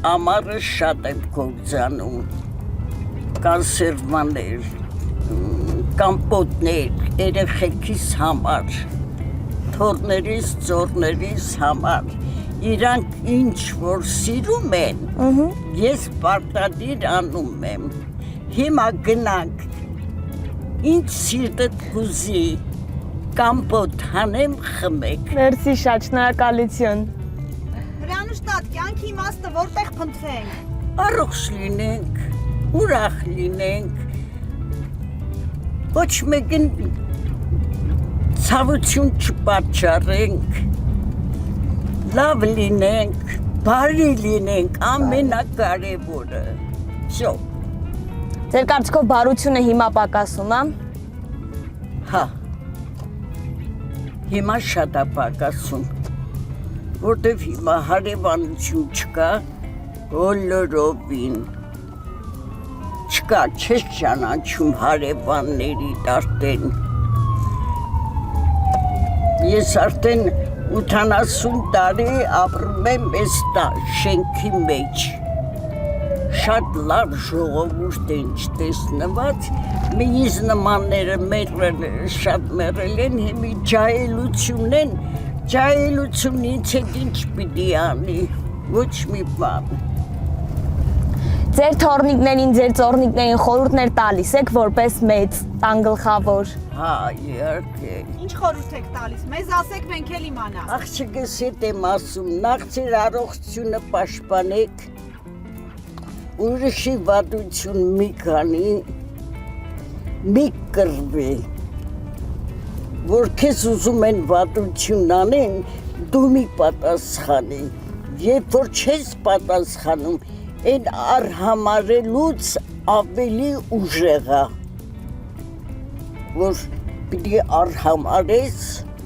ամառը շատ եմ գործանում, կոնսերվաներ, կամպոտներ, երեխեքիս համար, թորներիս, ծորներիս համար, իրանք ինչ որ սիրում են, ես պարտադիր անում եմ, հիմա գնանք, ինչ սիրտդ կուզի, կամպոտ հանեմ խմեք։ Մերսի շատ, շնորհակալություն։ Հրանուշտատ, կյանքի իմաստը որտեղ փնտրենք։ Առողջ լինենք, ուրախ լինենք, ոչ մեկին ցավություն չպատճառենք, լավ լինենք, բարի լինենք, ամենակարևորը։ Всё։ Ձեր կարծիքով բարությունը հիմա պակասում է։ Հա։ Հիմա շատ է պակասում, որտեվ հիմա հարևանություն չկա, բոլորովին չկա, չես ճանաչում հարևանների արդեն։ Ես արդեն 80 տարի ապրում եմ այս շենքի մեջ։ Շատ լավ ժողովուրդ են չտեսնված, մինչ նմանները շատ մեռել են, հիմի ջահելություն են, ջահելությունից հետ ինչ պիտի անի, ոչ մի բան։ Ձեր թորնիկներին, ձեր ծորնիկներին խորհուրդներ տալիս եք որպես մեծ, տան գլխավոր։ Հա, իհարկե։ Ինչ խորհուրդ եք տալիս, մեզ ասեք, մենք էլ իմանանք։ Աղջիկս հետ եմ ասում, նախ ձեր առողջությունը պաշտպանեք, ուրիշի վատություն մի քանի, մի կռվի, որ քեզ ուզում են վատություն անեն, դու մի պատասխանի, երբ որ չես պատասխանում, այն արհամարելուց ավելի ուժեղ է, որ պիտի արհամարես,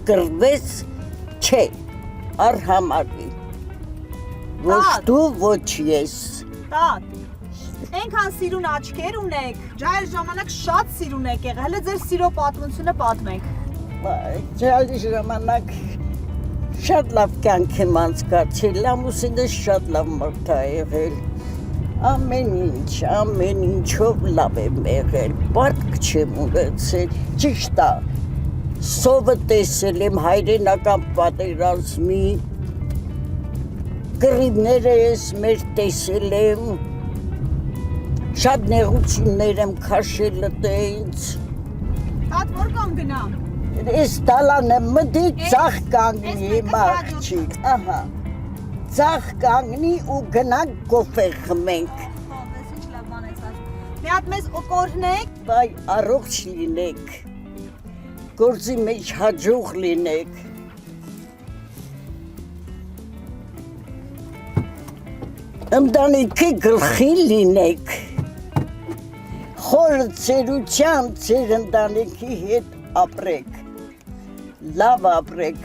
կռվես, չէ, արհամարի, ոչ դու, ոչ ես։ Տատ, այնքան սիրուն աչքեր ունեք, ջահել ժամանակ շատ սիրուն եք եղել, հələ ձեր սիրո պատմությունը պատմեք։ Ջահել ժամանակ շատ լավ կյանք եմ անցկացրել, ամուսինս շատ լավ մարդ է եղել, ամեն ինչով լավ եմ եղել, պարտք չեմ ունեցել, ճիշտ է, սովը տեսել եմ հայրենական պատերազմի, կռիվները ես մեր տեսել եմ, շատ նեղություններ եմ քաշել ինձ։ Տատ որ կամ գնամ։ Ես տալանը մտի ծախ կանգնի աղջիկ, ահա, ծախ կանգնի ու գնանք կոֆե խմենք։ Ես ինչ լավ բան ես ասում։ Մի հատ մեզ օկորնեք։ Բայ առողջ լինեք, գործի մեջ հաջող լինեք։ Ընտանիքի գլխի լինեք, խորը ծերությամբ ձեր ընտանիքի հետ ապրեք, լավ ապրեք,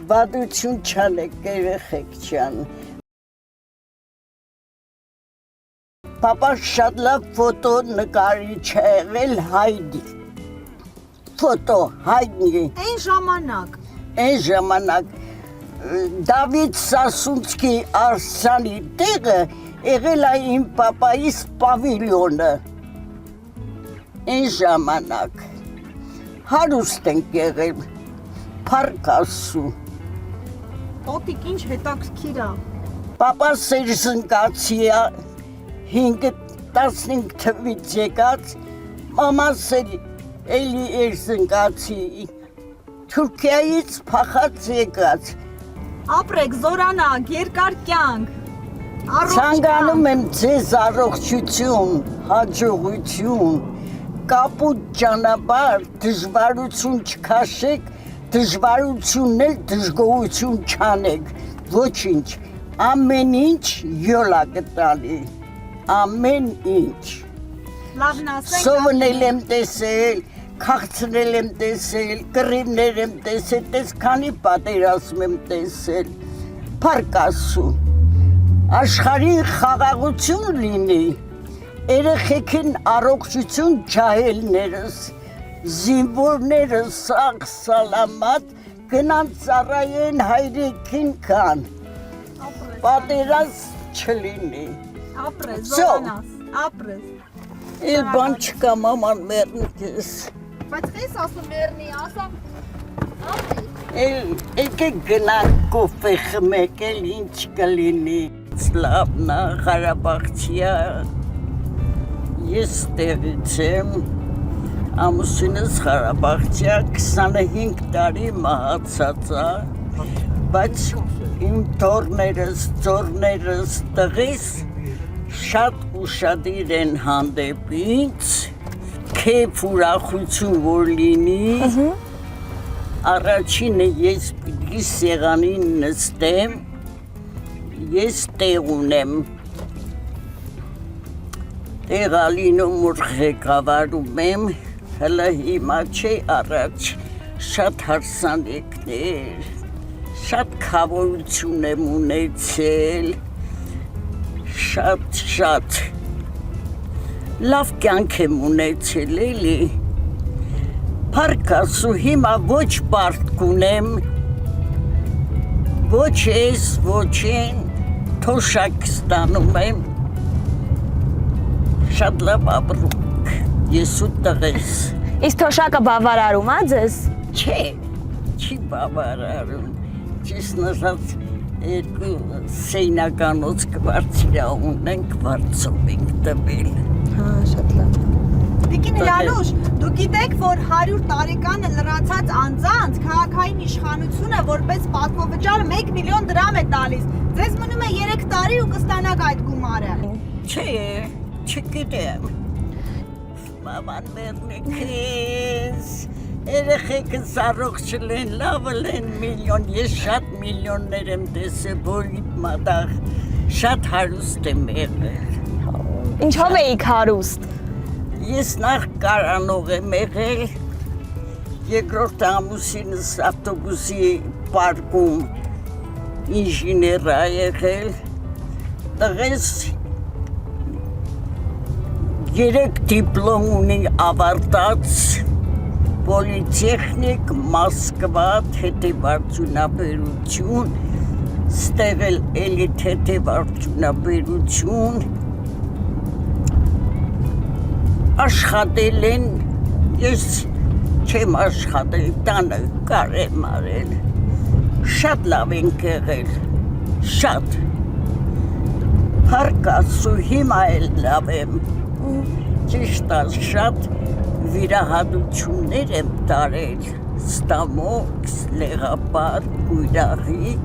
վատություն չանեք, երեխեք չան։ Պապա շատ լավ ֆոտո նկարիչ է եղել Հայդի, ֆոտո Հայդի, այն ժամանակ, Դավիթ Սասունցկի Արսանի տեղը եղել է իմ պապայիս պավիլյոնը, այն ժամանակ, հարուստ ենք եղել, փառք Աստծու։ Տոտիկ ինչ հետաքրքիր է։ Պապաս էր զնկացի է, 15 թվից եկած, մամաս էլի էր զնկացի, Թուրքիայից փախած եկած։ Ապրեք, զորանակ, երկար կյանք, Ցանկանում եմ ձեզ առողջություն, հաջողություն, կապուտ ճանապարհ, դժվարություն չքաշեք, դժվարությունն էլ դժգոհություն չանեք, ոչինչ, ամեն ինչ յոլա կտալի, ամեն ինչ։ Լավն ասեք։ Սովնել եմ տեսել, քաղցնել եմ տեսել, կռիվներ եմ տեսել, տես քանի պատերազմ եմ տեսել, փառք Աստծու, աշխարհի խաղաղություն լինի, երեխեքին առողջություն, ջահելներս, զինվորներս սաղ սալամատ գնան ծառայեն հայրենիքին կան, պատերազմ չլինի։ Ապրես, Ծո։ զովանաս, ապրես։ Էլ բան չկա մաման մեռնի քեզ։ Բայց խես ասում մեռնի, ասամ ապրի։ Էլ եկեք գնանք կոֆե խմեք, էլ ինչ կլինի։ Սլավնա Ղարաբաղցիա։ Ես տեղից եմ, ամուսինս Ղարաբաղցիա 25 տարի մահացած է, բայց իմ թորներս, ծորներս, տղիս շատ ուշադիր են հանդեպ ինձ, քեֆ ուրախություն որ լինի, առաջինը ես պիտի սեղանին նստեմ, ես տեղ ունեմ, տեղալինում որ ղեկավարում եմ, հլը հիմա չէ առաջ շատ հարսանեկներ, շատ քավորություն եմ ունեցել, շատ լավ կյանք եմ ունեցել էլի, փառք Աստծո հիմա ոչ պարտք ունեմ, ոչ ես, ոչ են, թոշակ ստանում եմ, շատ լավ ապրում, ես ու տղես։ Իսկ թոշակը բավարարում է ձեզ։ Չէ, չի բավարարում, ճիշտ ասած երկու սեյնականոց կվարձիրա ունենք, վարձով ենք տվել։ Հա, շատ լավ։ Տիկին Լալուշ, դու գիտեք, որ 100 տարեկանը լրացած անձանց քաղաքային իշխանությունը որպես պատվովճար 1 միլիոն դրամ է տալիս։ Ձեզ մնում է 3 տարի ու կստանաք այդ գումարը։ Չէ, չգիտեմ։ Մաման մեռնի քեզ, երեխեքս առողջ չլեն, լավ լեն միլիոն, ես շատ միլիոններ եմ տեսել, որիդ մատաղ, շատ հարուստ եմ եղել։ Ինչով էիք հարուստ։ Ես նախ կարանող եմ եղել, երկրորդ ամուսինս ավտոբուսի պարկում ինժեներ է եղել, տղես 3 դիպլոմ ունի ավարտած, պոլիտեխնիկ, Մոսկվա, թեթևարդյունաբերություն, ստեղել էլի թեթևարդյունաբերություն, աշխատել են, ես չեմ աշխատել, տանը կար եմ արել, շատ լավ ենք եղել, շատ, փառք Աստծո հիմա էլ լավ եմ, ճիշտ շատ վիրահատություններ եմ տարել, ստամոքս, լեղապար, կույրախիկ,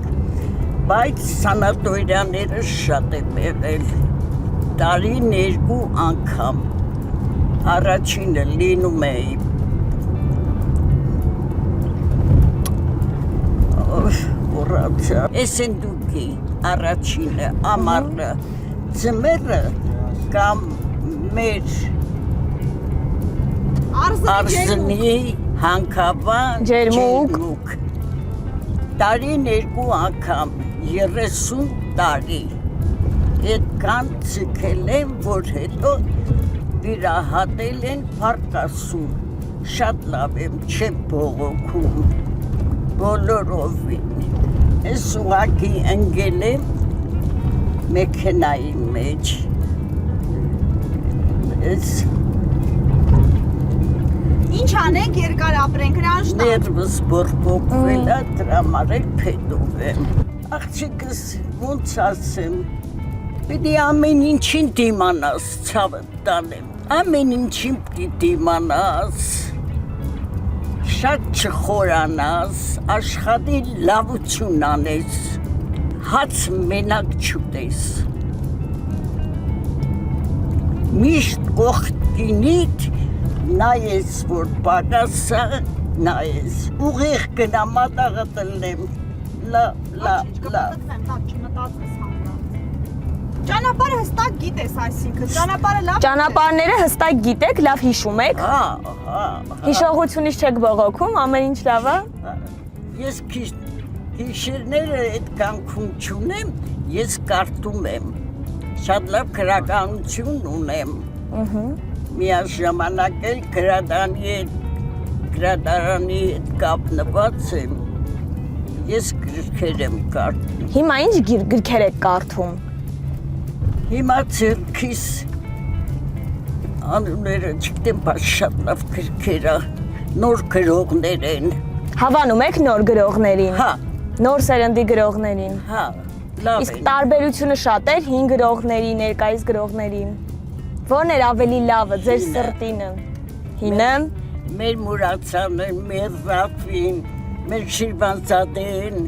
բայց սանատորիաները շատ եմ եղել, տարին 2 անգամ, առաջինը լինում էի, որացա, ես են դուքի, առաջինը, ամառը, ձմեռը կամ մեր Արզնի հանքավան ջերմուկ, տարին 2 անգամ, 30 տարի, այդքան ձգել եմ, որ հետո վիրահատել են փառք Աստծո, շատ լավ եմ, չեմ բողոքում, բոլորովին, ես ուղղակի ընկել եմ մեքենայի մեջ, Ինչ անենք երկար ապրենք, հրանշտան։ Ներվս բորբոքվել է, դրամար էլ փետով եմ։ Աղջիկս ոնց ասեմ, պիտի ամեն ինչին դիմանաս, ցավդ տանեմ, ամեն ինչին պիտի դիմանաս, շատ չխորանաս, աշխատի լավություն անես, հաց մենակ չուտես, միշտ կողքինիդ նայես, որ պակասա, նայես, ուղիղ գնա մատաղը տնեմ, լավ։ Ճանապարհը հստակ գիտես, այսինքն, ճանապարհը լավ։ Ճանապարհները հստակ գիտեք, լավ հիշում եք։ Հա։ Հիշողությունից չեք բողոքում, ամեն ինչ լավ է։ Ես հիշերները այդքան քուն չունեմ, ես կարդում եմ, շատ լավ գրականություն ունեմ։ Միաժամանակ էլ գրադարանի հետ կապնված եմ, ես գրքեր եմ կարդում։ Հիմա ինչ գրքեր եք կարդում։ Հիմա ձերքիս անունները չգիտեմ, բայց շատ լավ գրքերա, նոր գրողներ են։ Հավանում եք նոր գրողներին։ Հա, Նոր սերնդի գրողներին։ հա, լավ Իսկ են։ տարբերությունը շատ էր հին գրողների, ներկայիս գրողներին։ Որն էր ավելի լավը ձեր Հինը։ սրտինը։ Հինը։ Մեր Մուրացանը, մեր Ռաֆին, մեր Շիրվանզադեն,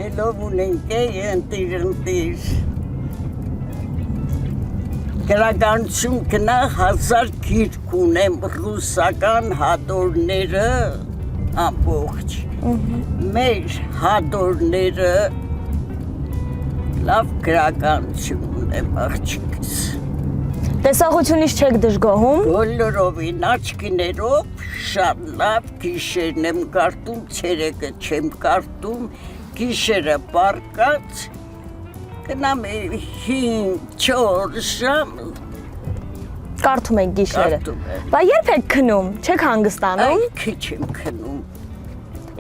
ելով ունենք ընտիր։ Գրականություն գնա 1000 գիրք ունեմ ռուսական հատորները ամբողջ։ Մեր հատորները լավ գրականություն ունեմ աղջիկս։ Տեսողությունից չեք դժգոհում։ Բոլորովին աչքիներով շատ լավ գիշերն եմ կարդում, ցերեկը չեմ կարդում, գիշերը պարկած գնամ 5-4 ժամ Կարդում եք գիշերը։ կարդում եմ։ Բա երբ եք քնում, չեք հանգստանում։ Այ քիչ եմ քնում։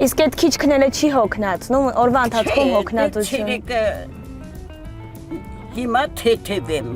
Իսկ այդ քիչ քնելը չի հոգնածնում, օրվա ընթացքում հոգնածություն։ Ցերեկը հիմա թեթև եմ։